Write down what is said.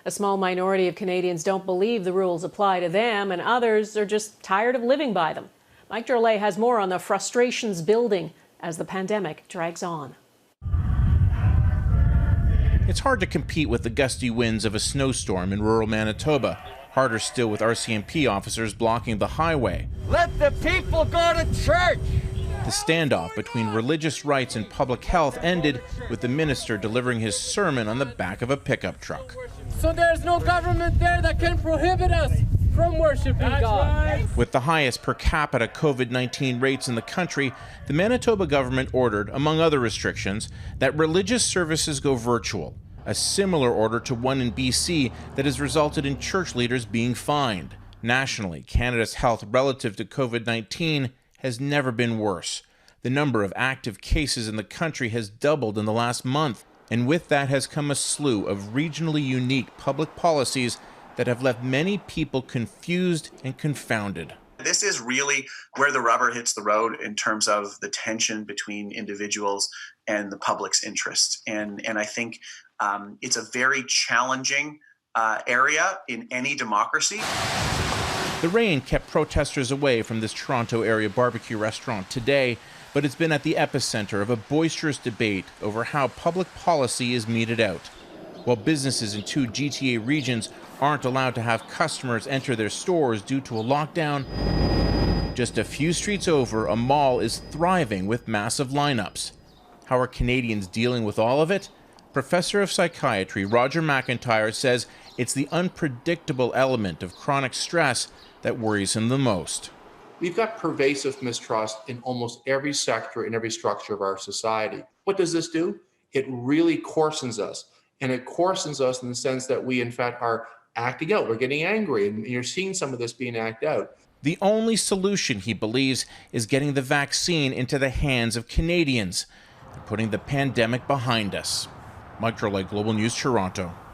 A small minority of Canadians don't believe the rules apply to them, and others are just tired of living by them. Mike Drolet has more on the frustrations building as the pandemic drags on. It's hard to compete with the gusty winds of a snowstorm in rural Manitoba. Harder still with RCMP officers blocking the highway. Let the people go to church! The standoff between religious rights and public health ended with the minister delivering his sermon on the back of a pickup truck. So there's no government there that can prohibit us from worshiping God. Right. With the highest per capita COVID-19 rates in the country, the Manitoba government ordered, among other restrictions, that religious services go virtual, a similar order to one in BC that has resulted in church leaders being fined. Nationally, Canada's health relative to COVID-19 has never been worse. The number of active cases in the country has doubled in the last month, and with that has come a slew of regionally unique public policies that have left many people confused and confounded. This is really where the rubber hits the road in terms of the tension between individuals and the public's interest. And I think it's a very challenging area in any democracy. The rain kept protesters away from this Toronto area barbecue restaurant today, but it's been at the epicenter of a boisterous debate over how public policy is meted out. While businesses in 2 GTA regions aren't allowed to have customers enter their stores due to a lockdown, just a few streets over, a mall is thriving with massive lineups. How are Canadians dealing with all of it? Professor of psychiatry Roger McIntyre says it's the unpredictable element of chronic stress that worries him the most. We've got pervasive mistrust in almost every sector, in every structure of our society. What does this do? It really coarsens us. And it coarsens us in the sense that we, in fact, are acting out. We're getting angry, and you're seeing some of this being acted out. The only solution, he believes, is getting the vaccine into the hands of Canadians and putting the pandemic behind us. Mike Drolet, Global News, Toronto.